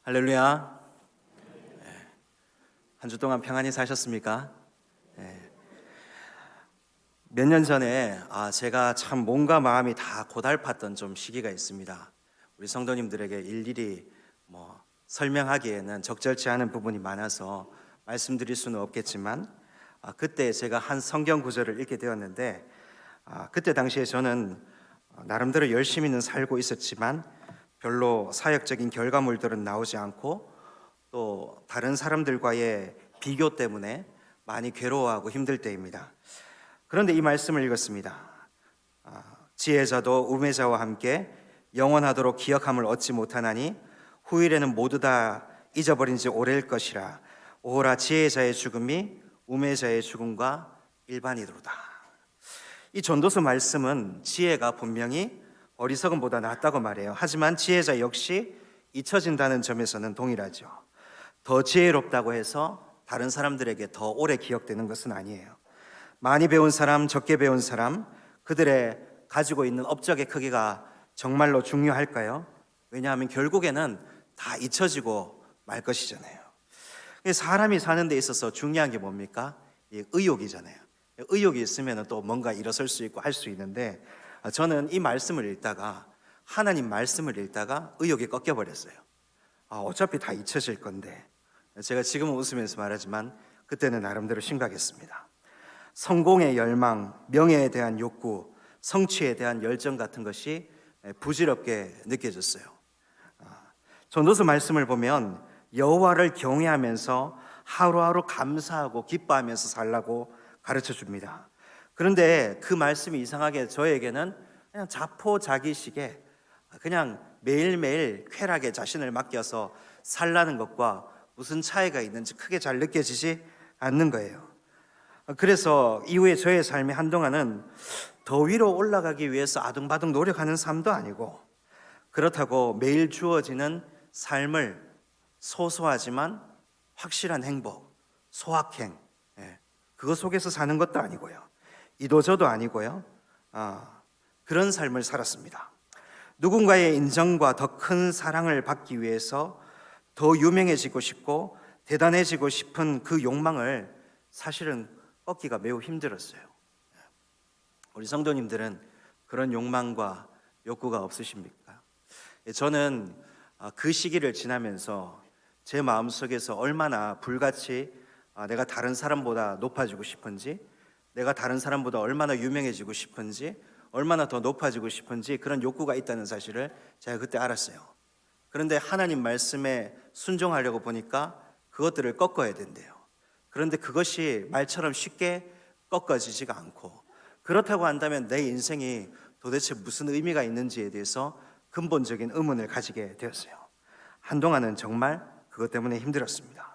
할렐루야. 한 주 동안 평안히 사셨습니까? 몇 년 전에 제가 참 몸과 마음이 다 고달팠던 좀 시기가 있습니다. 우리 성도님들에게 일일이 설명하기에는 적절치 않은 부분이 많아서 말씀드릴 수는 없겠지만 그때 제가 한 성경 구절을 읽게 되었는데 그때 당시에 저는 나름대로 열심히는 살고 있었지만 별로 사역적인 결과물들은 나오지 않고 또 다른 사람들과의 비교 때문에 많이 괴로워하고 힘들 때입니다. 그런데 이 말씀을 읽었습니다. 지혜자도 우매자와 함께 영원하도록 기억함을 얻지 못하나니 후일에는 모두 다 잊어버린 지 오래일 것이라. 오호라 지혜자의 죽음이 우매자의 죽음과 일반이로다. 이 전도서 말씀은 지혜가 분명히 어리석음보다 낫다고 말해요. 하지만 지혜자 역시 잊혀진다는 점에서는 동일하죠. 더 지혜롭다고 해서 다른 사람들에게 더 오래 기억되는 것은 아니에요. 많이 배운 사람, 적게 배운 사람, 그들의 가지고 있는 업적의 크기가 정말로 중요할까요? 왜냐하면 결국에는 다 잊혀지고 말 것이잖아요. 사람이 사는 데 있어서 중요한 게 뭡니까? 의욕이잖아요. 의욕이 있으면 또 뭔가 일어설 수 있고 할 수 있는데 저는 이 말씀을 읽다가 하나님 말씀을 읽다가 의욕이 꺾여버렸어요. 어차피 다 잊혀질 건데. 제가 지금은 웃으면서 말하지만 그때는 나름대로 심각했습니다. 성공의 열망, 명예에 대한 욕구, 성취에 대한 열정 같은 것이 부질없게 느껴졌어요. 전도서 말씀을 보면 여호와를 경외하면서 하루하루 감사하고 기뻐하면서 살라고 가르쳐 줍니다. 그런데 그 말씀이 이상하게 저에게는 그냥 자포자기식에 그냥 매일매일 쾌락에 자신을 맡겨서 살라는 것과 무슨 차이가 있는지 크게 잘 느껴지지 않는 거예요. 그래서 이후에 저의 삶이 한동안은 더 위로 올라가기 위해서 아둥바둥 노력하는 삶도 아니고 그렇다고 매일 주어지는 삶을 소소하지만 확실한 행복, 소확행, 그거 속에서 사는 것도 아니고요. 이도저도 아니고요. 그런 삶을 살았습니다. 누군가의 인정과 더 큰 사랑을 받기 위해서 더 유명해지고 싶고 대단해지고 싶은 그 욕망을 사실은 꺾기가 매우 힘들었어요. 우리 성도님들은 그런 욕망과 욕구가 없으십니까? 저는 그 시기를 지나면서 제 마음속에서 얼마나 불같이 내가 다른 사람보다 높아지고 싶은지, 내가 다른 사람보다 얼마나 유명해지고 싶은지, 얼마나 더 높아지고 싶은지 그런 욕구가 있다는 사실을 제가 그때 알았어요. 그런데 하나님 말씀에 순종하려고 보니까 그것들을 꺾어야 된대요. 그런데 그것이 말처럼 쉽게 꺾어지지가 않고, 그렇다고 한다면 내 인생이 도대체 무슨 의미가 있는지에 대해서 근본적인 의문을 가지게 되었어요. 한동안은 정말 그것 때문에 힘들었습니다.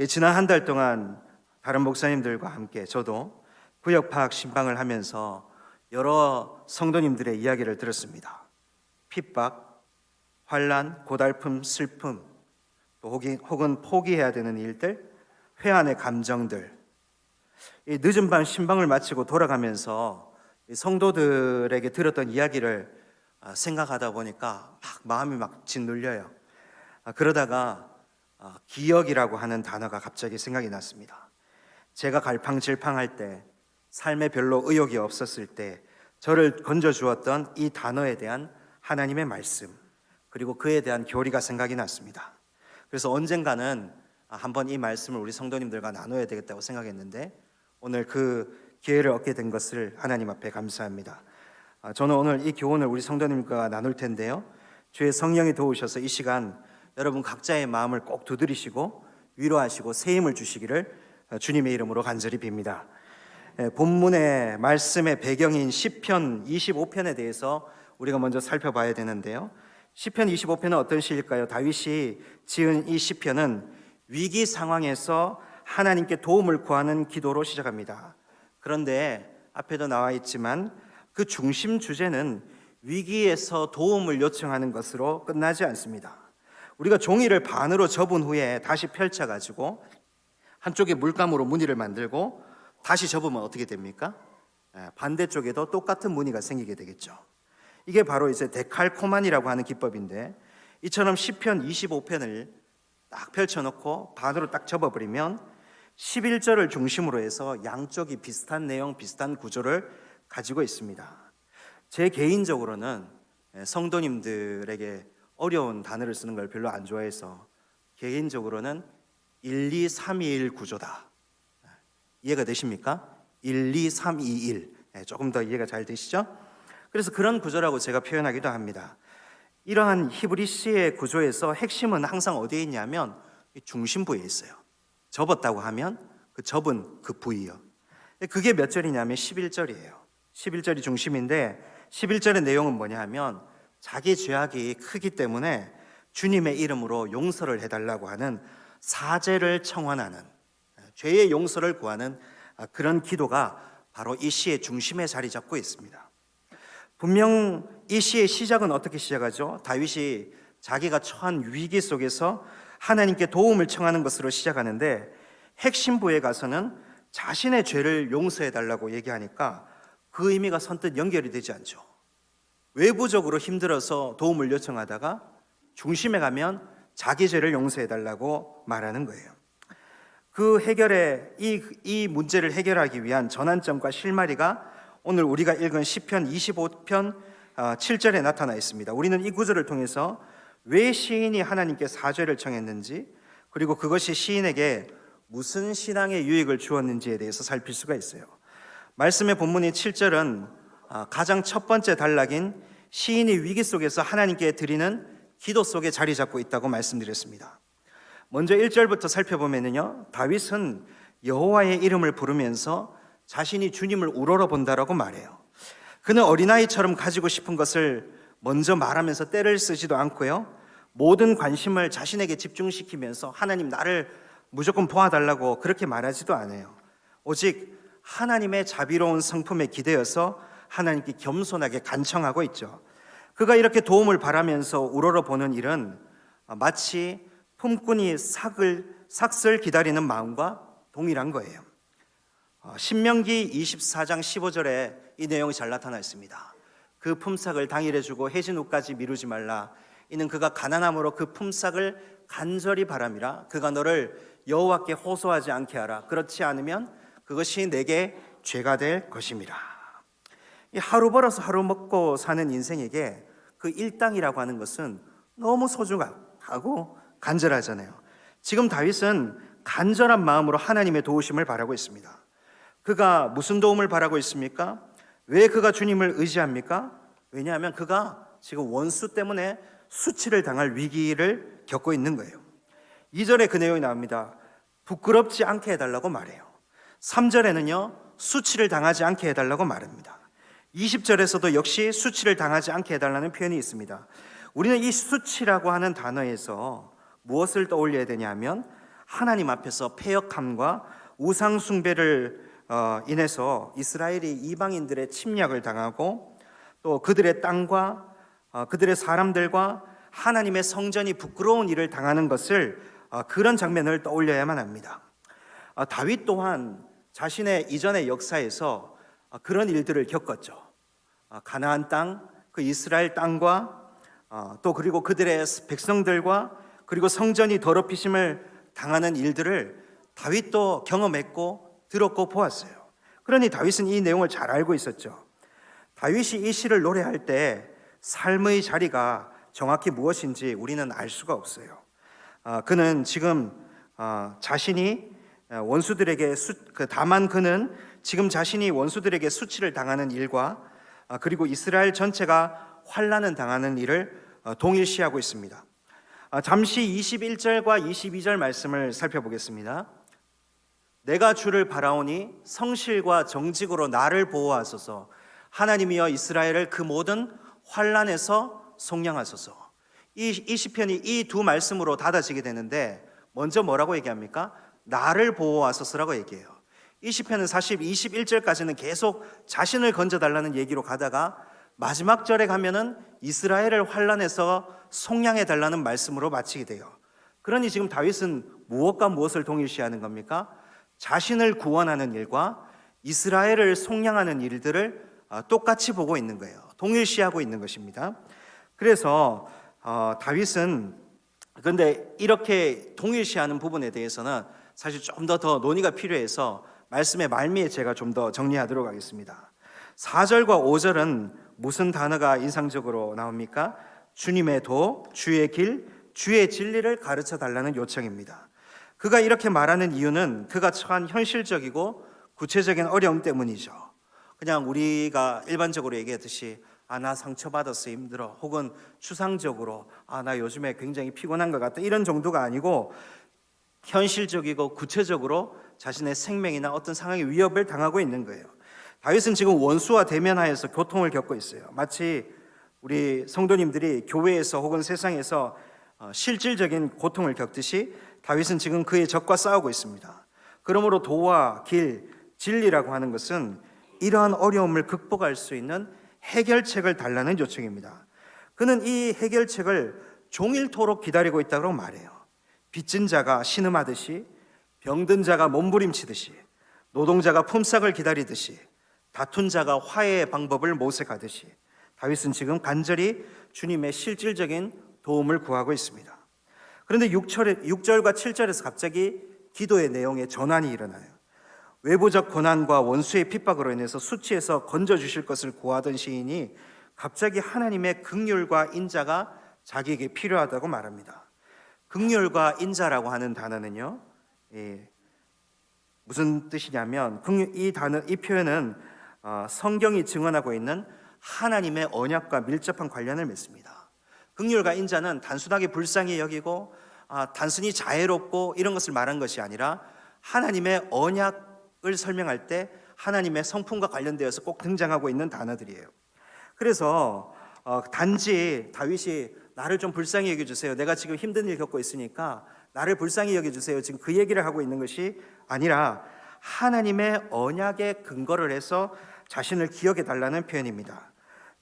지난 한 달 동안 다른 목사님들과 함께 저도 구역 파악 신방을 하면서 여러 성도님들의 이야기를 들었습니다. 핍박, 환난, 고달픔, 슬픔, 또 혹은 포기해야 되는 일들, 회한의 감정들. 이 늦은 밤 신방을 마치고 돌아가면서 성도들에게 들었던 이야기를 생각하다 보니까 마음이 짓눌려요. 그러다가 기억이라고 하는 단어가 갑자기 생각이 났습니다. 제가 갈팡질팡할 때, 삶에 별로 의욕이 없었을 때 저를 건져주었던 이 단어에 대한 하나님의 말씀, 그리고 그에 대한 교리가 생각이 났습니다. 그래서 언젠가는 한번 이 말씀을 우리 성도님들과 나눠야 되겠다고 생각했는데 오늘 그 기회를 얻게 된 것을 하나님 앞에 감사합니다. 저는 오늘 이 교훈을 우리 성도님과 나눌 텐데요, 주의 성령이 도우셔서 이 시간 여러분 각자의 마음을 꼭 두드리시고 위로하시고 새 힘을 주시기를 주님의 이름으로 간절히 빕니다. 본문의 말씀의 배경인 시편 25편에 대해서 우리가 먼저 살펴봐야 되는데요, 시편 25편은 어떤 시일까요? 다윗이 지은 이 시편은 위기 상황에서 하나님께 도움을 구하는 기도로 시작합니다. 그런데 앞에도 나와 있지만 그 중심 주제는 위기에서 도움을 요청하는 것으로 끝나지 않습니다. 우리가 종이를 반으로 접은 후에 다시 펼쳐가지고 한쪽에 물감으로 무늬를 만들고 다시 접으면 어떻게 됩니까? 반대쪽에도 똑같은 무늬가 생기게 되겠죠. 이게 바로 이제 데칼코마니라고 하는 기법인데, 이처럼 시편 25편을 딱 펼쳐놓고 반으로 딱 접어버리면 11절을 중심으로 해서 양쪽이 비슷한 내용, 비슷한 구조를 가지고 있습니다. 제 개인적으로는 성도님들에게 어려운 단어를 쓰는 걸 별로 안 좋아해서 개인적으로는 1, 2, 3, 2, 1 구조다. 이해가 되십니까? 1, 2, 3, 2, 1. 조금 더 이해가 잘 되시죠? 그래서 그런 구조라고 제가 표현하기도 합니다. 이러한 히브리시의 구조에서 핵심은 항상 어디에 있냐면 중심부에 있어요. 접었다고 하면 그 접은 그 부위요. 그게 몇 절이냐면 11절이에요. 11절이 중심인데 11절의 내용은 뭐냐 하면 자기 죄악이 크기 때문에 주님의 이름으로 용서를 해달라고 하는 사죄를 청원하는, 죄의 용서를 구하는 그런 기도가 바로 이 시의 중심에 자리 잡고 있습니다. 분명 이 시의 시작은 어떻게 시작하죠? 다윗이 자기가 처한 위기 속에서 하나님께 도움을 청하는 것으로 시작하는데 핵심 부에 가서는 자신의 죄를 용서해달라고 얘기하니까 그 의미가 선뜻 연결이 되지 않죠. 외부적으로 힘들어서 도움을 요청하다가 중심에 가면 자기 죄를 용서해달라고 말하는 거예요. 그 해결에 이 문제를 해결하기 위한 전환점과 실마리가 오늘 우리가 읽은 시편 25편 7절에 나타나 있습니다. 우리는 이 구절을 통해서 왜 시인이 하나님께 사죄를 청했는지, 그리고 그것이 시인에게 무슨 신앙의 유익을 주었는지에 대해서 살필 수가 있어요. 말씀의 본문인 7절은 가장 첫 번째 단락인 시인이 위기 속에서 하나님께 드리는 기도 속에 자리 잡고 있다고 말씀드렸습니다. 먼저 1절부터 살펴보면요, 다윗은 여호와의 이름을 부르면서 자신이 주님을 우러러 본다라고 말해요. 그는 어린아이처럼 가지고 싶은 것을 먼저 말하면서 때를 쓰지도 않고요, 모든 관심을 자신에게 집중시키면서 하나님 나를 무조건 도와달라고 그렇게 말하지도 않아요. 오직 하나님의 자비로운 성품에 기대어서 하나님께 겸손하게 간청하고 있죠. 그가 이렇게 도움을 바라면서 우러러 보는 일은 마치 품꾼이 삭을 기다리는 마음과 동일한 거예요. 신명기 24장 15절에 이 내용이 잘 나타나 있습니다. 그 품삯을 당일에 주고 해진 후까지 미루지 말라. 이는 그가 가난함으로 그 품삯을 간절히 바람이라. 그가 너를 여호와께 호소하지 않게 하라. 그렇지 않으면 그것이 내게 죄가 될 것임이라. 이 하루 벌어서 하루 먹고 사는 인생에게 그 일당이라고 하는 것은 너무 소중하고 간절하잖아요. 지금 다윗은 간절한 마음으로 하나님의 도우심을 바라고 있습니다. 그가 무슨 도움을 바라고 있습니까? 왜 그가 주님을 의지합니까? 왜냐하면 그가 지금 원수 때문에 수치를 당할 위기를 겪고 있는 거예요. 2절에 그 내용이 나옵니다. 부끄럽지 않게 해달라고 말해요. 3절에는요, 수치를 당하지 않게 해달라고 말합니다. 20절에서도 역시 수치를 당하지 않게 해달라는 표현이 있습니다. 우리는 이 수치라고 하는 단어에서 무엇을 떠올려야 되냐면 하나님 앞에서 패역함과 우상 숭배를 인해서 이스라엘이 이방인들의 침략을 당하고 또 그들의 땅과 그들의 사람들과 하나님의 성전이 부끄러운 일을 당하는 것을 그런 장면을 떠올려야만 합니다. 다윗 또한 자신의 이전의 역사에서 그런 일들을 겪었죠. 가나안 땅, 그 이스라엘 땅과 또 그리고 그들의 백성들과 그리고 성전이 더럽히심을 당하는 일들을 다윗도 경험했고 들었고 보았어요. 그러니 다윗은 이 내용을 잘 알고 있었죠. 다윗이 이 시를 노래할 때 삶의 자리가 정확히 무엇인지 우리는 알 수가 없어요. 그는 지금 자신이 원수들에게 다만 그는 지금 자신이 원수들에게 수치를 당하는 일과 그리고 이스라엘 전체가 환난을 당하는 일을 동일시하고 있습니다. 잠시 21절과 22절 말씀을 살펴보겠습니다. 내가 주를 바라오니 성실과 정직으로 나를 보호하소서. 하나님이여 이스라엘을 그 모든 환난에서 속량하소서. 이 시편이 이 두 말씀으로 닫아지게 되는데 먼저 뭐라고 얘기합니까? 나를 보호하소서라고 얘기해요. 이 시편은 사실 21절까지는 계속 자신을 건져달라는 얘기로 가다가 마지막 절에 가면은 이스라엘을 환난에서 속량해 달라는 말씀으로 마치게 돼요. 그러니 지금 다윗은 무엇과 무엇을 동일시하는 겁니까? 자신을 구원하는 일과 이스라엘을 속량하는 일들을 똑같이 보고 있는 거예요. 동일시하고 있는 것입니다. 그래서 다윗은 근데 이렇게 동일시하는 부분에 대해서는 사실 좀 더 논의가 필요해서 말씀의 말미에 제가 좀 더 정리하도록 하겠습니다. 4절과 5절은 무슨 단어가 인상적으로 나옵니까? 주님의 도, 주의 길, 주의 진리를 가르쳐 달라는 요청입니다. 그가 이렇게 말하는 이유는 그가 처한 현실적이고 구체적인 어려움 때문이죠. 그냥 우리가 일반적으로 얘기하듯이 나 상처받았어 힘들어, 혹은 추상적으로 나 요즘에 굉장히 피곤한 것 같다, 이런 정도가 아니고 현실적이고 구체적으로 자신의 생명이나 어떤 상황에 위협을 당하고 있는 거예요. 다윗은 지금 원수와 대면하여서 고통을 겪고 있어요. 마치 우리 성도님들이 교회에서 혹은 세상에서 실질적인 고통을 겪듯이 다윗은 지금 그의 적과 싸우고 있습니다. 그러므로 도와 길, 진리라고 하는 것은 이러한 어려움을 극복할 수 있는 해결책을 달라는 요청입니다. 그는 이 해결책을 종일토록 기다리고 있다고 말해요. 빚진 자가 신음하듯이, 병든 자가 몸부림치듯이, 노동자가 품삯을 기다리듯이, 다툰 자가 화해의 방법을 모색하듯이 다윗은 지금 간절히 주님의 실질적인 도움을 구하고 있습니다. 그런데 6절과 7절에서 갑자기 기도의 내용에 전환이 일어나요. 외부적 고난과 원수의 핍박으로 인해서 수치에서 건져주실 것을 구하던 시인이 갑자기 하나님의 긍휼과 인자가 자기에게 필요하다고 말합니다. 긍휼과 인자라고 하는 단어는요, 무슨 뜻이냐면 이 표현은 성경이 증언하고 있는 하나님의 언약과 밀접한 관련을 맺습니다. 긍휼과 인자는 단순하게 불쌍히 여기고 단순히 자애롭고 이런 것을 말한 것이 아니라 하나님의 언약을 설명할 때 하나님의 성품과 관련되어서 꼭 등장하고 있는 단어들이에요. 그래서 단지 다윗이 나를 좀 불쌍히 여겨주세요, 내가 지금 힘든 일 겪고 있으니까 나를 불쌍히 여겨주세요, 지금 그 얘기를 하고 있는 것이 아니라 하나님의 언약에 근거를 해서 자신을 기억해 달라는 표현입니다.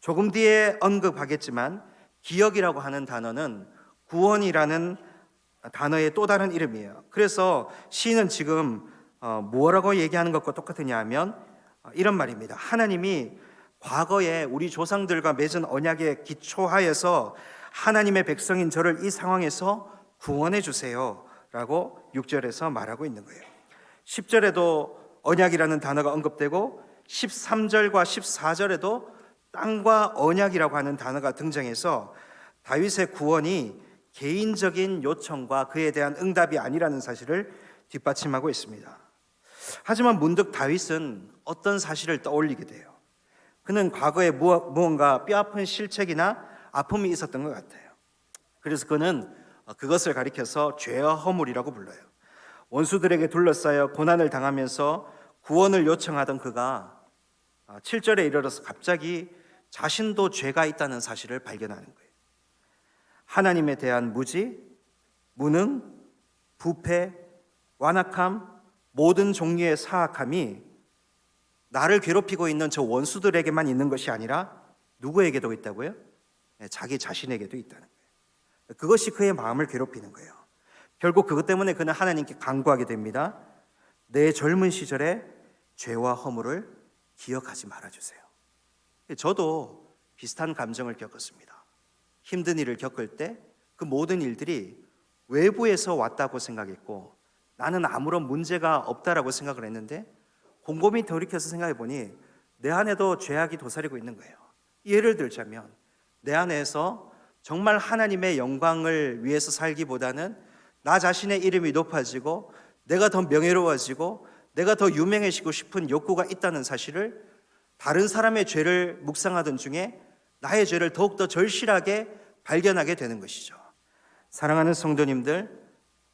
조금 뒤에 언급하겠지만 기억이라고 하는 단어는 구원이라는 단어의 또 다른 이름이에요. 그래서 시인은 지금 뭐라고 얘기하는 것과 똑같으냐 하면 이런 말입니다. 하나님이 과거에 우리 조상들과 맺은 언약에 기초하여서 하나님의 백성인 저를 이 상황에서 구원해 주세요 라고 6절에서 말하고 있는 거예요. 10절에도 언약이라는 단어가 언급되고 13절과 14절에도 땅과 언약이라고 하는 단어가 등장해서 다윗의 구원이 개인적인 요청과 그에 대한 응답이 아니라는 사실을 뒷받침하고 있습니다. 하지만 문득 다윗은 어떤 사실을 떠올리게 돼요. 그는 과거에 무언가 뼈아픈 실책이나 아픔이 있었던 것 같아요. 그래서 그는 그것을 가리켜서 죄와 허물이라고 불러요. 원수들에게 둘러싸여 고난을 당하면서 구원을 요청하던 그가 7절에 이르러서 갑자기 자신도 죄가 있다는 사실을 발견하는 거예요. 하나님에 대한 무지, 무능, 부패, 완악함, 모든 종류의 사악함이 나를 괴롭히고 있는 저 원수들에게만 있는 것이 아니라 누구에게도 있다고요? 자기 자신에게도 있다는 거예요. 그것이 그의 마음을 괴롭히는 거예요. 결국 그것 때문에 그는 하나님께 간구하게 됩니다. 내 젊은 시절에 죄와 허물을 기억하지 말아주세요. 저도 비슷한 감정을 겪었습니다. 힘든 일을 겪을 때 그 모든 일들이 외부에서 왔다고 생각했고 나는 아무런 문제가 없다라고 생각을 했는데 곰곰이 돌이켜서 생각해 보니 내 안에도 죄악이 도사리고 있는 거예요. 예를 들자면 내 안에서 정말 하나님의 영광을 위해서 살기보다는 나 자신의 이름이 높아지고 내가 더 명예로워지고 내가 더 유명해지고 싶은 욕구가 있다는 사실을 다른 사람의 죄를 묵상하던 중에 나의 죄를 더욱더 절실하게 발견하게 되는 것이죠. 사랑하는 성도님들,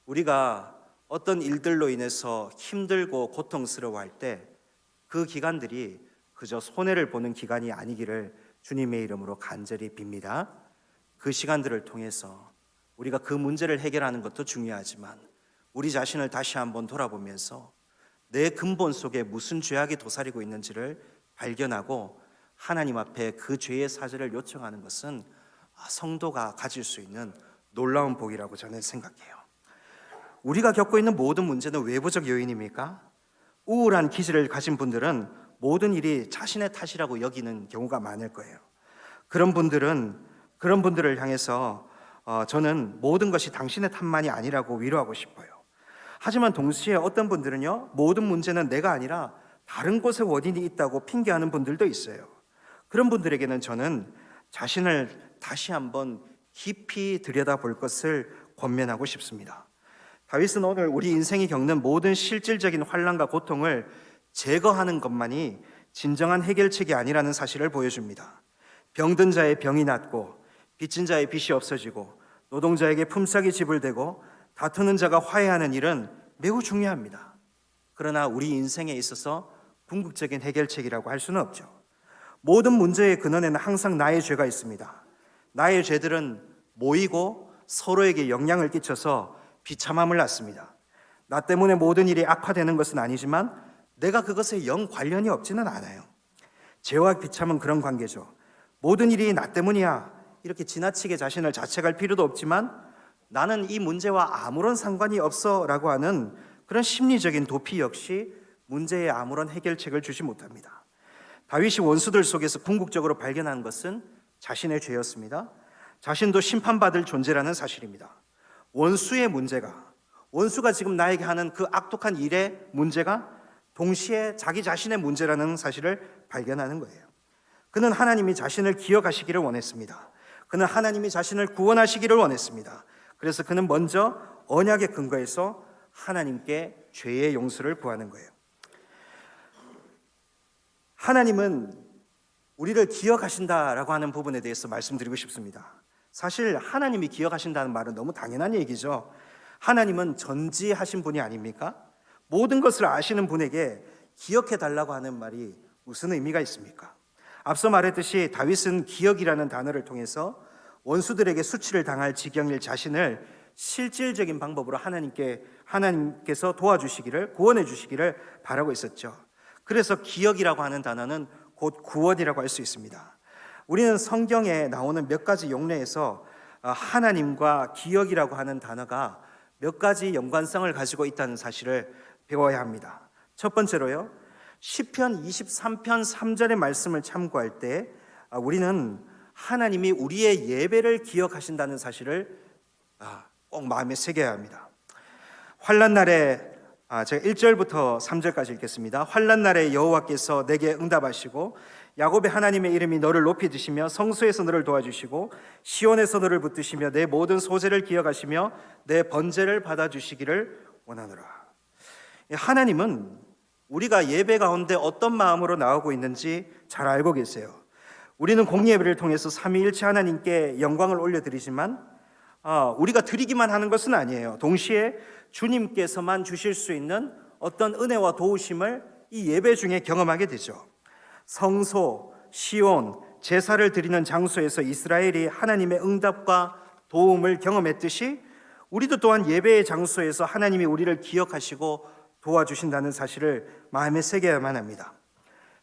우리가 어떤 일들로 인해서 힘들고 고통스러워할 때 그 기간들이 그저 손해를 보는 기간이 아니기를 주님의 이름으로 간절히 빕니다. 그 시간들을 통해서 우리가 그 문제를 해결하는 것도 중요하지만 우리 자신을 다시 한번 돌아보면서 내 근본 속에 무슨 죄악이 도사리고 있는지를 발견하고 하나님 앞에 그 죄의 사죄를 요청하는 것은 성도가 가질 수 있는 놀라운 복이라고 저는 생각해요. 우리가 겪고 있는 모든 문제는 외부적 요인입니까? 우울한 기질을 가진 분들은 모든 일이 자신의 탓이라고 여기는 경우가 많을 거예요. 그런 분들을 향해서 저는 모든 것이 당신의 탓만이 아니라고 위로하고 싶어요. 하지만 동시에 어떤 분들은요, 모든 문제는 내가 아니라 다른 곳에 원인이 있다고 핑계하는 분들도 있어요. 그런 분들에게는 저는 자신을 다시 한번 깊이 들여다볼 것을 권면하고 싶습니다. 다윗은 오늘 우리 인생이 겪는 모든 실질적인 환난과 고통을 제거하는 것만이 진정한 해결책이 아니라는 사실을 보여줍니다. 병든 자의 병이 낫고 빚진 자의 빚이 없어지고 노동자에게 품삯이 지불되고 다투는 자가 화해하는 일은 매우 중요합니다. 그러나 우리 인생에 있어서 궁극적인 해결책이라고 할 수는 없죠. 모든 문제의 근원에는 항상 나의 죄가 있습니다. 나의 죄들은 모이고 서로에게 영향을 끼쳐서 비참함을 낳습니다. 나 때문에 모든 일이 악화되는 것은 아니지만 내가 그것에 영 관련이 없지는 않아요. 죄와 비참은 그런 관계죠. 모든 일이 나 때문이야 이렇게 지나치게 자신을 자책할 필요도 없지만 나는 이 문제와 아무런 상관이 없어 라고 하는 그런 심리적인 도피 역시 문제에 아무런 해결책을 주지 못합니다. 다윗이 원수들 속에서 궁극적으로 발견한 것은 자신의 죄였습니다. 자신도 심판받을 존재라는 사실입니다. 원수의 문제가, 원수가 지금 나에게 하는 그 악독한 일의 문제가 동시에 자기 자신의 문제라는 사실을 발견하는 거예요. 그는 하나님이 자신을 기억하시기를 원했습니다. 그는 하나님이 자신을 구원하시기를 원했습니다. 그래서 그는 먼저 언약의 근거에서 하나님께 죄의 용서를 구하는 거예요. 하나님은 우리를 기억하신다라고 하는 부분에 대해서 말씀드리고 싶습니다. 사실 하나님이 기억하신다는 말은 너무 당연한 얘기죠. 하나님은 전지하신 분이 아닙니까? 모든 것을 아시는 분에게 기억해 달라고 하는 말이 무슨 의미가 있습니까? 앞서 말했듯이 다윗은 기억이라는 단어를 통해서 원수들에게 수치를 당할 지경일 자신을 실질적인 방법으로 하나님께서 도와주시기를, 구원해 주시기를 바라고 있었죠. 그래서 기억이라고 하는 단어는 곧 구원이라고 할 수 있습니다. 우리는 성경에 나오는 몇 가지 용례에서 하나님과 기억이라고 하는 단어가 몇 가지 연관성을 가지고 있다는 사실을 배워야 합니다. 첫 번째로요, 시편 23편 3절의 말씀을 참고할 때 우리는 하나님이 우리의 예배를 기억하신다는 사실을 꼭 마음에 새겨야 합니다. 환난 날에 제가 1절부터 3절까지 읽겠습니다. 환난 날에 여호와께서 내게 응답하시고 야곱의 하나님의 이름이 너를 높이 드시며 성소에서 너를 도와주시고 시온에서 너를 붙드시며 내 모든 소재를 기억하시며 내 번제를 받아주시기를 원하노라. 하나님은 우리가 예배 가운데 어떤 마음으로 나오고 있는지 잘 알고 계세요. 우리는 공예배를 통해서 삼위일체 하나님께 영광을 올려드리지만 우리가 드리기만 하는 것은 아니에요. 동시에 주님께서만 주실 수 있는 어떤 은혜와 도우심을 이 예배 중에 경험하게 되죠. 성소, 시온, 제사를 드리는 장소에서 이스라엘이 하나님의 응답과 도움을 경험했듯이 우리도 또한 예배의 장소에서 하나님이 우리를 기억하시고 도와주신다는 사실을 마음에 새겨야만 합니다.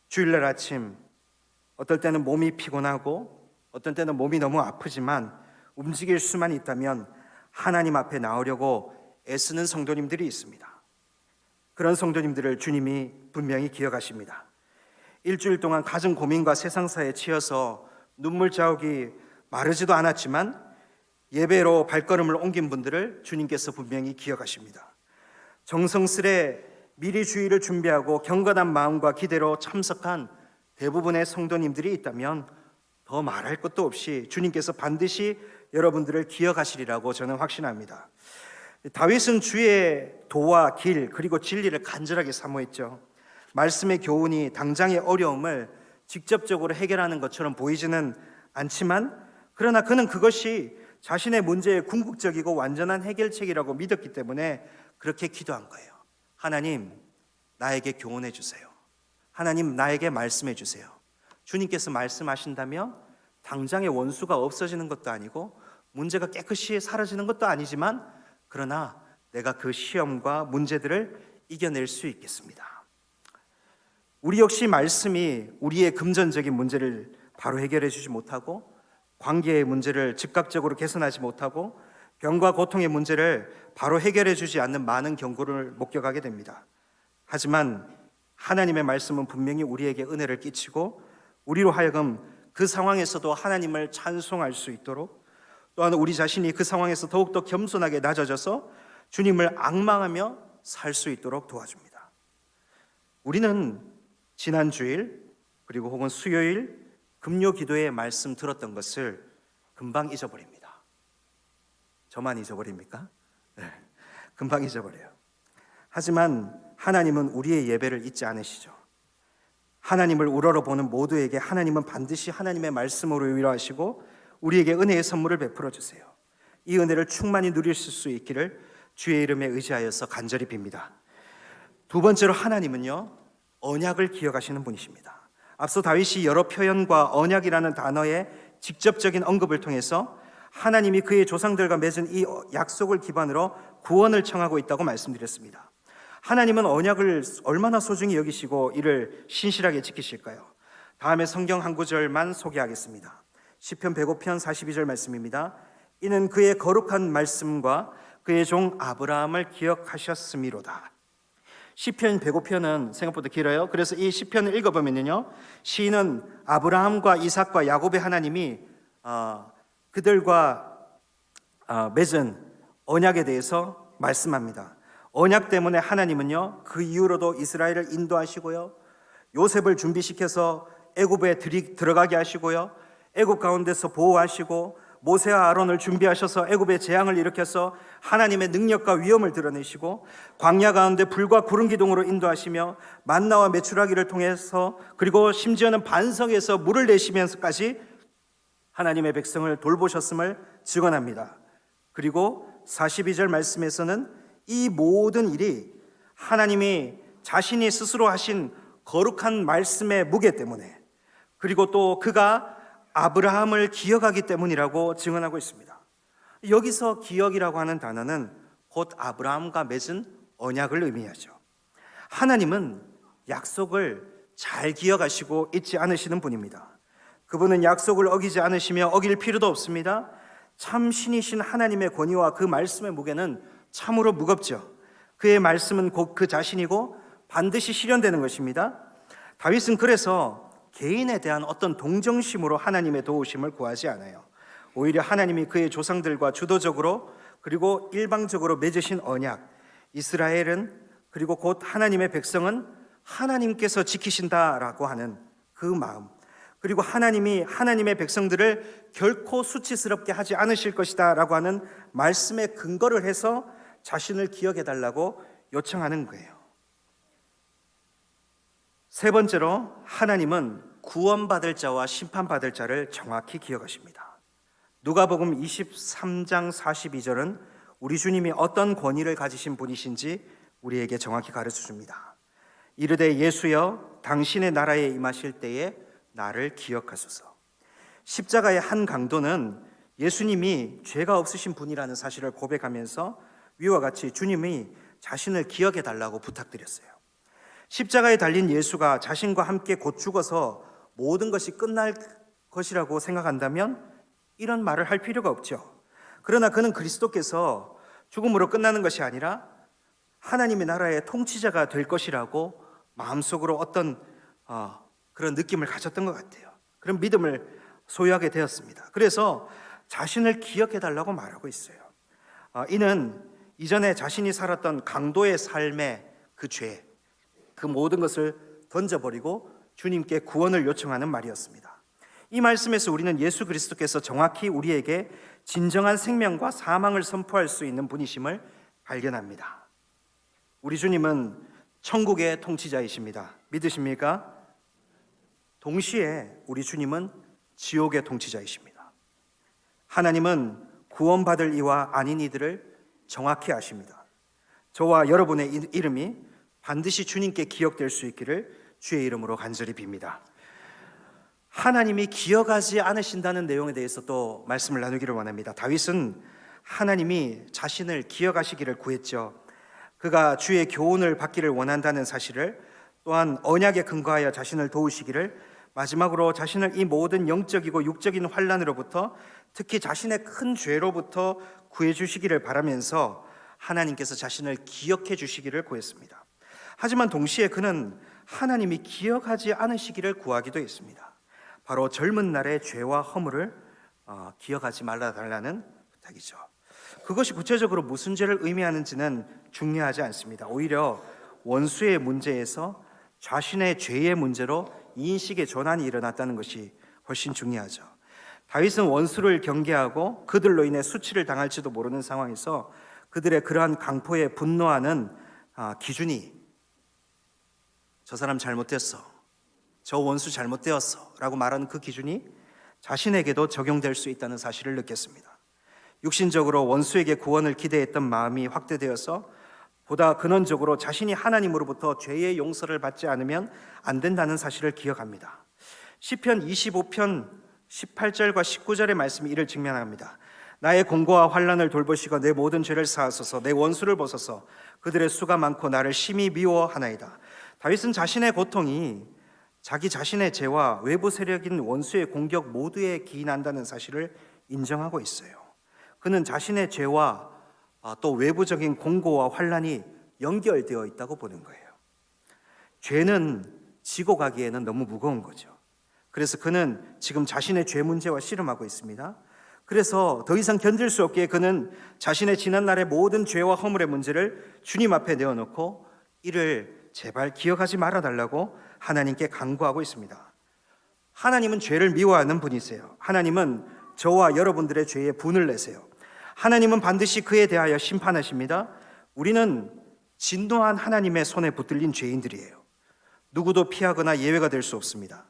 주일날 아침 어떨 때는 몸이 피곤하고 어떤 때는 몸이 너무 아프지만 움직일 수만 있다면 하나님 앞에 나오려고 애쓰는 성도님들이 있습니다. 그런 성도님들을 주님이 분명히 기억하십니다. 일주일 동안 가진 고민과 세상사에 치여서 눈물 자국이 마르지도 않았지만 예배로 발걸음을 옮긴 분들을 주님께서 분명히 기억하십니다. 정성스레 미리 주일을 준비하고 경건한 마음과 기대로 참석한 대부분의 성도님들이 있다면 더 말할 것도 없이 주님께서 반드시 여러분들을 기억하시리라고 저는 확신합니다. 다윗은 주의 도와 길 그리고 진리를 간절하게 사모했죠. 말씀의 교훈이 당장의 어려움을 직접적으로 해결하는 것처럼 보이지는 않지만 그러나 그는 그것이 자신의 문제의 궁극적이고 완전한 해결책이라고 믿었기 때문에 그렇게 기도한 거예요. 하나님, 나에게 교훈해 주세요. 하나님, 나에게 말씀해 주세요. 주님께서 말씀하신다면 당장의 원수가 없어지는 것도 아니고 문제가 깨끗이 사라지는 것도 아니지만 그러나 내가 그 시험과 문제들을 이겨낼 수 있겠습니다. 우리 역시 말씀이 우리의 금전적인 문제를 바로 해결해 주지 못하고 관계의 문제를 즉각적으로 개선하지 못하고 병과 고통의 문제를 바로 해결해 주지 않는 많은 경고를 목격하게 됩니다. 하지만 하나님의 말씀은 분명히 우리에게 은혜를 끼치고 우리로 하여금 그 상황에서도 하나님을 찬송할 수 있도록 또한 우리 자신이 그 상황에서 더욱더 겸손하게 낮아져서 주님을 앙망하며 살 수 있도록 도와줍니다. 우리는 지난 주일 그리고 혹은 수요일 금요 기도에 말씀 들었던 것을 금방 잊어버립니다. 저만 잊어버립니까? 네, 금방 잊어버려요. 하지만 하나님은 우리의 예배를 잊지 않으시죠. 하나님을 우러러보는 모두에게 하나님은 반드시 하나님의 말씀으로 위로하시고 우리에게 은혜의 선물을 베풀어 주세요. 이 은혜를 충만히 누리실 수 있기를 주의 이름에 의지하여서 간절히 빕니다. 두 번째로 하나님은요, 언약을 기억하시는 분이십니다. 앞서 다윗이 여러 표현과 언약이라는 단어의 직접적인 언급을 통해서 하나님이 그의 조상들과 맺은 이 약속을 기반으로 구원을 청하고 있다고 말씀드렸습니다. 하나님은 언약을 얼마나 소중히 여기시고 이를 신실하게 지키실까요? 다음에 성경 한 구절만 소개하겠습니다. 시편 105편 42절 말씀입니다. 이는 그의 거룩한 말씀과 그의 종 아브라함을 기억하셨음이로다. 시편 105편은 생각보다 길어요. 그래서 이 시편을 읽어보면요, 시인은 아브라함과 이삭과 야곱의 하나님이 그들과 맺은 언약에 대해서 말씀합니다. 언약 때문에 하나님은요, 그 이후로도 이스라엘을 인도하시고요, 요셉을 준비시켜서 애굽에 들어가게 하시고요, 애굽 가운데서 보호하시고 모세와 아론을 준비하셔서 애굽에 재앙을 일으켜서 하나님의 능력과 위엄을 드러내시고 광야 가운데 불과 구름 기둥으로 인도하시며 만나와 메추라기를 통해서 그리고 심지어는 반석에서 물을 내시면서까지 하나님의 백성을 돌보셨음을 증언합니다. 그리고 42절 말씀에서는 이 모든 일이 하나님이 자신이 스스로 하신 거룩한 말씀의 무게 때문에, 그리고 또 그가 아브라함을 기억하기 때문이라고 증언하고 있습니다. 여기서 기억이라고 하는 단어는 곧 아브라함과 맺은 언약을 의미하죠. 하나님은 약속을 잘 기억하시고 잊지 않으시는 분입니다. 그분은 약속을 어기지 않으시며 어길 필요도 없습니다. 참 신이신 하나님의 권위와 그 말씀의 무게는 참으로 무겁죠. 그의 말씀은 곧 그 자신이고 반드시 실현되는 것입니다. 다윗은 그래서 개인에 대한 어떤 동정심으로 하나님의 도우심을 구하지 않아요. 오히려 하나님이 그의 조상들과 주도적으로 그리고 일방적으로 맺으신 언약, 이스라엘은 그리고 곧 하나님의 백성은 하나님께서 지키신다라고 하는 그 마음, 그리고 하나님이 하나님의 백성들을 결코 수치스럽게 하지 않으실 것이다 라고 하는 말씀에 근거를 해서 자신을 기억해달라고 요청하는 거예요. 세 번째로 하나님은 구원받을 자와 심판받을 자를 정확히 기억하십니다. 누가복음 23장 42절은 우리 주님이 어떤 권위를 가지신 분이신지 우리에게 정확히 가르쳐 줍니다. 이르되 예수여 당신의 나라에 임하실 때에 나를 기억하소서. 십자가의 한 강도는 예수님이 죄가 없으신 분이라는 사실을 고백하면서 위와 같이 주님이 자신을 기억해 달라고 부탁드렸어요. 십자가에 달린 예수가 자신과 함께 곧 죽어서 모든 것이 끝날 것이라고 생각한다면 이런 말을 할 필요가 없죠. 그러나 그는 그리스도께서 죽음으로 끝나는 것이 아니라 하나님의 나라의 통치자가 될 것이라고 마음속으로 어떤 그런 느낌을 가졌던 것 같아요. 그런 믿음을 소유하게 되었습니다. 그래서 자신을 기억해 달라고 말하고 있어요. 이는 이전에 자신이 살았던 강도의 삶의 그 죄, 그 모든 것을 던져버리고 주님께 구원을 요청하는 말이었습니다. 이 말씀에서 우리는 예수 그리스도께서 정확히 우리에게 진정한 생명과 사망을 선포할 수 있는 분이심을 발견합니다. 우리 주님은 천국의 통치자이십니다. 믿으십니까? 동시에 우리 주님은 지옥의 통치자이십니다. 하나님은 구원받을 이와 아닌 이들을 정확히 아십니다. 저와 여러분의 이름이 반드시 주님께 기억될 수 있기를 주의 이름으로 간절히 빕니다. 하나님이 기억하지 않으신다는 내용에 대해서 또 말씀을 나누기를 원합니다. 다윗은 하나님이 자신을 기억하시기를 구했죠. 그가 주의 교훈을 받기를 원한다는 사실을, 또한 언약에 근거하여 자신을 도우시기를, 마지막으로 자신을 이 모든 영적이고 육적인 환난으로부터, 특히 자신의 큰 죄로부터 구해 주시기를 바라면서 하나님께서 자신을 기억해 주시기를 구했습니다. 하지만 동시에 그는 하나님이 기억하지 않으시기를 구하기도 했습니다. 바로 젊은 날의 죄와 허물을 기억하지 말아달라는 부탁이죠. 그것이 구체적으로 무슨 죄를 의미하는지는 중요하지 않습니다. 오히려 원수의 문제에서 자신의 죄의 문제로 인식의 전환이 일어났다는 것이 훨씬 중요하죠. 다윗은 원수를 경계하고 그들로 인해 수치를 당할지도 모르는 상황에서 그들의 그러한 강포에 분노하는 기준이 저 사람 잘못됐어, 저 원수 잘못되었어 라고 말하는 그 기준이 자신에게도 적용될 수 있다는 사실을 느꼈습니다. 육신적으로 원수에게 구원을 기대했던 마음이 확대되어서 보다 근원적으로 자신이 하나님으로부터 죄의 용서를 받지 않으면 안 된다는 사실을 기억합니다. 시편 25편 18절과 19절의 말씀이 이를 직면합니다. 나의 공고와 환난을 돌보시고 내 모든 죄를 사하소서, 내 원수를 보소서, 그들의 수가 많고 나를 심히 미워하나이다. 다윗은 자신의 고통이 자기 자신의 죄와 외부 세력인 원수의 공격 모두에 기인한다는 사실을 인정하고 있어요. 그는 자신의 죄와 또 외부적인 공고와 환난이 연결되어 있다고 보는 거예요. 죄는 지고 가기에는 너무 무거운 거죠. 그래서 그는 지금 자신의 죄 문제와 씨름하고 있습니다. 그래서 더 이상 견딜 수 없기에 그는 자신의 지난날의 모든 죄와 허물의 문제를 주님 앞에 내어놓고 이를 제발 기억하지 말아달라고 하나님께 간구하고 있습니다. 하나님은 죄를 미워하는 분이세요. 하나님은 저와 여러분들의 죄에 분을 내세요. 하나님은 반드시 그에 대하여 심판하십니다. 우리는 진노한 하나님의 손에 붙들린 죄인들이에요. 누구도 피하거나 예외가 될 수 없습니다.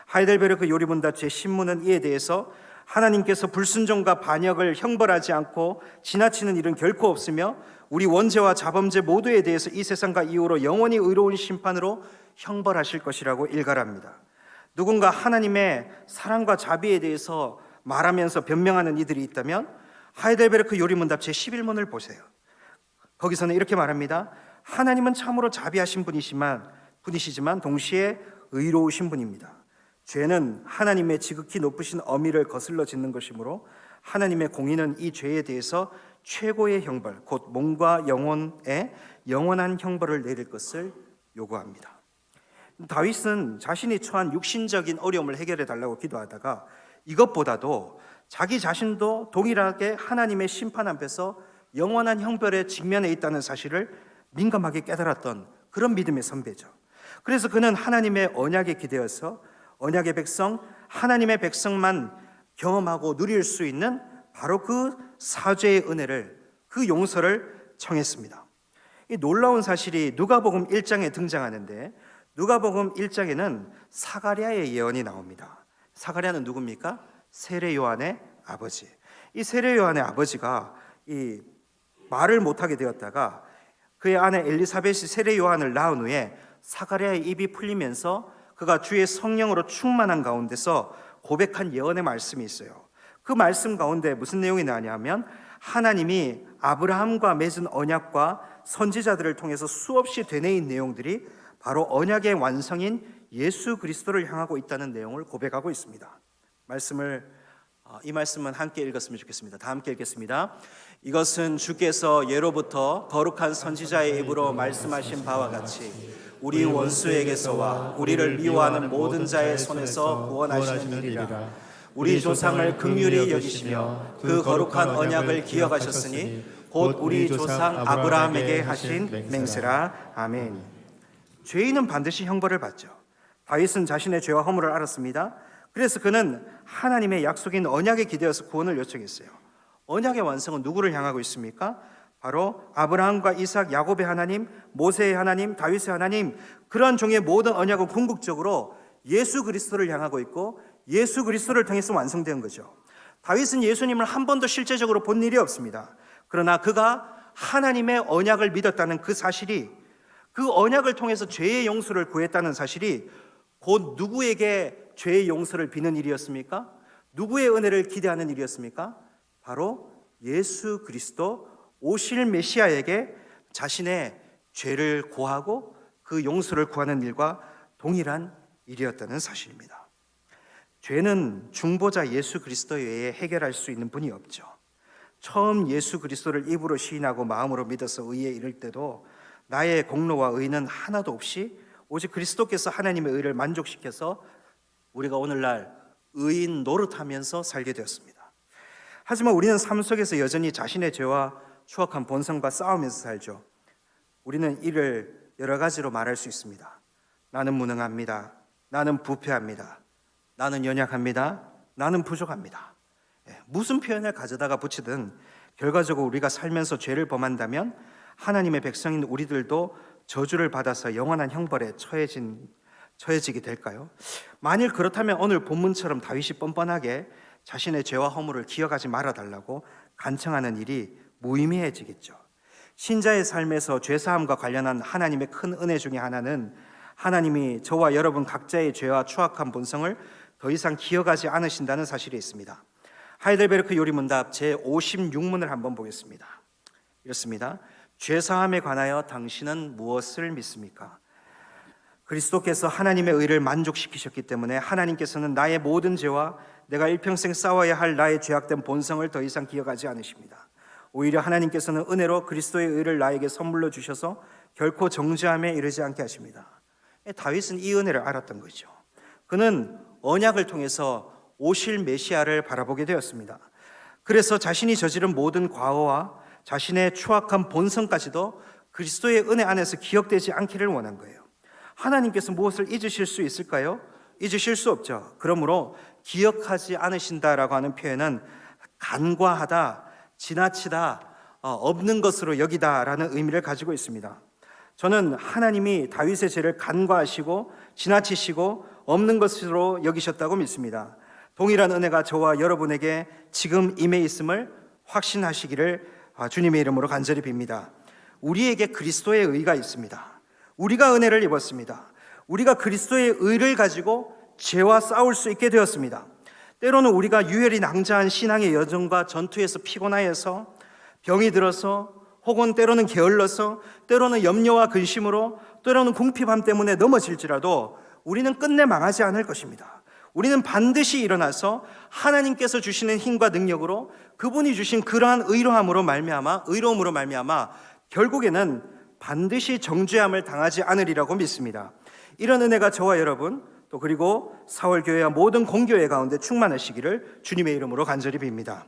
하이델베르크 요리문답 신문은 이에 대해서 하나님께서 불순종과 반역을 형벌하지 않고 지나치는 일은 결코 없으며 우리 원죄와 자범죄 모두에 대해서 이 세상과 이후로 영원히 의로운 심판으로 형벌하실 것이라고 일갈합니다. 누군가 하나님의 사랑과 자비에 대해서 말하면서 변명하는 이들이 있다면 하이델베르크 요리문답 제11문을 보세요. 거기서는 이렇게 말합니다. 하나님은 참으로 자비하신 분이시지만 동시에 의로우신 분입니다. 죄는 하나님의 지극히 높으신 어미를 거슬러 짓는 것이므로 하나님의 공의는 이 죄에 대해서 최고의 형벌, 곧 몸과 영혼에 영원한 형벌을 내릴 것을 요구합니다. 다윗은 자신이 처한 육신적인 어려움을 해결해 달라고 기도하다가 이것보다도 자기 자신도 동일하게 하나님의 심판 앞에서 영원한 형벌에 직면해 있다는 사실을 민감하게 깨달았던 그런 믿음의 선배죠. 그래서 그는 하나님의 언약에 기대어서 언약의 백성, 하나님의 백성만 경험하고 누릴 수 있는 바로 그 사죄의 은혜를, 그 용서를 청했습니다. 이 놀라운 사실이 누가복음 1장에 등장하는데 누가복음 1장에는 사가랴의 예언이 나옵니다. 사가랴는 누굽니까? 세례 요한의 아버지. 이 세례 요한의 아버지가 이 말을 못하게 되었다가 그의 아내 엘리사벳이 세례 요한을 낳은 후에 사가랴의 입이 풀리면서 그가 주의 성령으로 충만한 가운데서 고백한 예언의 말씀이 있어요. 그 말씀 가운데 무슨 내용이 나냐면 하나님이 아브라함과 맺은 언약과 선지자들을 통해서 수없이 되뇌인 내용들이 바로 언약의 완성인 예수 그리스도를 향하고 있다는 내용을 고백하고 있습니다. 이 말씀은 함께 읽었으면 좋겠습니다. 다 함께 읽겠습니다. 이것은 주께서 예로부터 거룩한 선지자의 입으로 말씀하신 바와 같이 우리 원수에게서와 우리를 미워하는 모든 자의 손에서 구원하시느니라. 우리 조상을 긍휼히 여기시며 그 거룩한 언약을 기억하셨으니 곧 우리 조상 아브라함에게 하신 맹세라. 아멘. 죄인은 반드시 형벌을 받죠. 다윗은 자신의 죄와 허물을 알았습니다. 그래서 그는 하나님의 약속인 언약에 기대어서 구원을 요청했어요. 언약의 완성은 누구를 향하고 있습니까? 바로 아브라함과 이삭, 야곱의 하나님, 모세의 하나님, 다윗의 하나님, 그러한 종의 모든 언약은 궁극적으로 예수 그리스도를 향하고 있고 예수 그리스도를 통해서 완성된 거죠. 다윗은 예수님을 한 번도 실제적으로 본 일이 없습니다. 그러나 그가 하나님의 언약을 믿었다는 그 사실이, 그 언약을 통해서 죄의 용서를 구했다는 사실이 곧 누구에게 죄의 용서를 비는 일이었습니까? 누구의 은혜를 기대하는 일이었습니까? 바로 예수 그리스도 오실 메시아에게 자신의 죄를 고하고 그 용서를 구하는 일과 동일한 일이었다는 사실입니다. 죄는 중보자 예수 그리스도 외에 해결할 수 있는 분이 없죠. 처음 예수 그리스도를 입으로 시인하고 마음으로 믿어서 의에 이를 때도 나의 공로와 의는 하나도 없이 오직 그리스도께서 하나님의 의를 만족시켜서 우리가 오늘날 의인 노릇하면서 살게 되었습니다. 하지만 우리는 삶 속에서 여전히 자신의 죄와 추악한 본성과 싸우면서 살죠. 우리는 이를 여러 가지로 말할 수 있습니다. 나는 무능합니다. 나는 부패합니다. 나는 연약합니다. 나는 부족합니다. 무슨 표현을 가져다가 붙이든 결과적으로 우리가 살면서 죄를 범한다면 하나님의 백성인 우리들도 저주를 받아서 영원한 형벌에 처해지게 될까요? 만일 그렇다면 오늘 본문처럼 다윗이 뻔뻔하게 자신의 죄와 허물을 기억하지 말아달라고 간청하는 일이 무의미해지겠죠. 신자의 삶에서 죄사함과 관련한 하나님의 큰 은혜 중에 하나는 하나님이 저와 여러분 각자의 죄와 추악한 본성을 더 이상 기억하지 않으신다는 사실이 있습니다. 하이델베르크 요리문답 제56문을 한번 보겠습니다. 이렇습니다. 죄사함에 관하여 당신은 무엇을 믿습니까? 그리스도께서 하나님의 의를 만족시키셨기 때문에 하나님께서는 나의 모든 죄와 내가 일평생 싸워야 할 나의 죄악된 본성을 더 이상 기억하지 않으십니다. 오히려 하나님께서는 은혜로 그리스도의 의를 나에게 선물로 주셔서 결코 정죄함에 이르지 않게 하십니다. 다윗은 이 은혜를 알았던 거죠. 그는 언약을 통해서 오실 메시아를 바라보게 되었습니다. 그래서 자신이 저지른 모든 과오와 자신의 추악한 본성까지도 그리스도의 은혜 안에서 기억되지 않기를 원한 거예요. 하나님께서 무엇을 잊으실 수 있을까요? 잊으실 수 없죠. 그러므로 기억하지 않으신다라고 하는 표현은 간과하다, 지나치다, 없는 것으로 여기다라는 의미를 가지고 있습니다. 저는 하나님이 다윗의 죄를 간과하시고 지나치시고 없는 것으로 여기셨다고 믿습니다. 동일한 은혜가 저와 여러분에게 지금 임해 있음을 확신하시기를 주님의 이름으로 간절히 빕니다. 우리에게 그리스도의 의가 있습니다. 우리가 은혜를 입었습니다. 우리가 그리스도의 의를 가지고 죄와 싸울 수 있게 되었습니다. 때로는 우리가 유혈이 낭자한 신앙의 여정과 전투에서 피곤하여서 병이 들어서 혹은 때로는 게을러서 때로는 염려와 근심으로 때로는 궁핍함 때문에 넘어질지라도 우리는 끝내 망하지 않을 것입니다. 우리는 반드시 일어나서 하나님께서 주시는 힘과 능력으로 그분이 주신 그러한 의로움으로 말미암아 결국에는 반드시 정죄함을 당하지 않으리라고 믿습니다. 이런 은혜가 저와 여러분 또 그리고 사월교회와 모든 공교회 가운데 충만하시기를 주님의 이름으로 간절히 빕니다.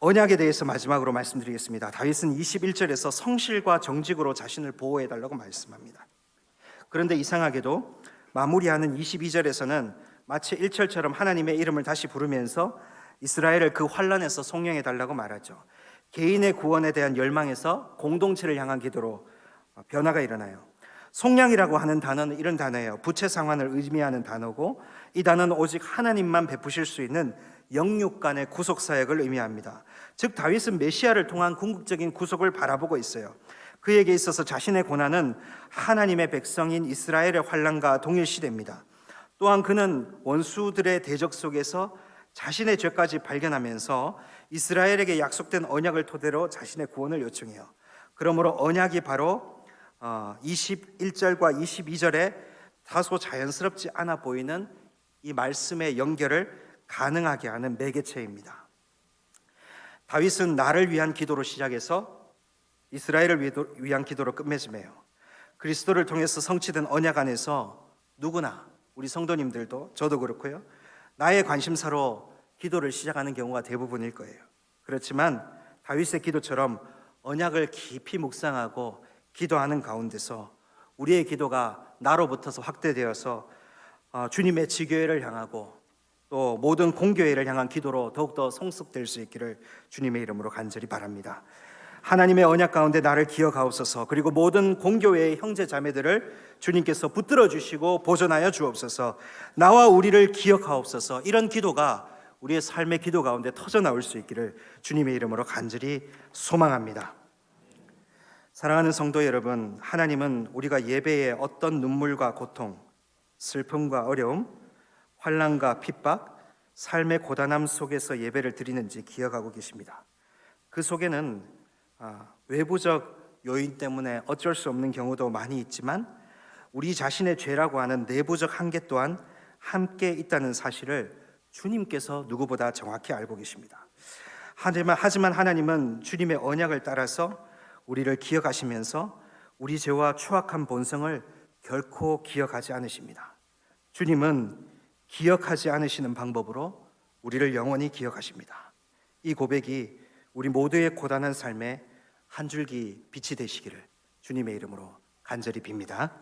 언약에 대해서 마지막으로 말씀드리겠습니다. 다윗은 21절에서 성실과 정직으로 자신을 보호해달라고 말씀합니다. 그런데 이상하게도 마무리하는 22절에서는 마치 1절처럼 하나님의 이름을 다시 부르면서 이스라엘을 그 환난에서 속량해달라고 말하죠. 개인의 구원에 대한 열망에서 공동체를 향한 기도로 변화가 일어나요. 속량이라고 하는 단어는 이런 단어예요. 부채 상환을 의미하는 단어고 이 단어는 오직 하나님만 베푸실 수 있는 영육 간의 구속 사역을 의미합니다. 즉 다윗은 메시아를 통한 궁극적인 구속을 바라보고 있어요. 그에게 있어서 자신의 고난은 하나님의 백성인 이스라엘의 환난과 동일시됩니다. 또한 그는 원수들의 대적 속에서 자신의 죄까지 발견하면서 이스라엘에게 약속된 언약을 토대로 자신의 구원을 요청해요. 그러므로 언약이 바로 21절과 22절에 다소 자연스럽지 않아 보이는 이 말씀의 연결을 가능하게 하는 매개체입니다. 다윗은 나를 위한 기도로 시작해서 이스라엘을 위한 기도로 끝맺음해요. 그리스도를 통해서 성취된 언약 안에서 누구나 우리 성도님들도 저도 그렇고요. 나의 관심사로 기도를 시작하는 경우가 대부분일 거예요. 그렇지만 다윗의 기도처럼 언약을 깊이 묵상하고 기도하는 가운데서 우리의 기도가 나로부터서 확대되어서 주님의 지교회를 향하고 또 모든 공교회를 향한 기도로 더욱더 성숙될 수 있기를 주님의 이름으로 간절히 바랍니다. 하나님의 언약 가운데 나를 기억하옵소서. 그리고 모든 공교회의 형제 자매들을 주님께서 붙들어 주시고 보존하여 주옵소서. 나와 우리를 기억하옵소서. 이런 기도가 우리의 삶의 기도 가운데 터져 나올 수 있기를 주님의 이름으로 간절히 소망합니다. 사랑하는 성도 여러분, 하나님은 우리가 예배에 어떤 눈물과 고통, 슬픔과 어려움, 환난과 핍박, 삶의 고단함 속에서 예배를 드리는지 기억하고 계십니다. 그 속에는 외부적 요인 때문에 어쩔 수 없는 경우도 많이 있지만 우리 자신의 죄라고 하는 내부적 한계 또한 함께 있다는 사실을 주님께서 누구보다 정확히 알고 계십니다. 하지만 하나님은 주님의 언약을 따라서 우리를 기억하시면서 우리 죄와 추악한 본성을 결코 기억하지 않으십니다. 주님은 기억하지 않으시는 방법으로 우리를 영원히 기억하십니다. 이 고백이 우리 모두의 고단한 삶에 한 줄기 빛이 되시기를 주님의 이름으로 간절히 빕니다.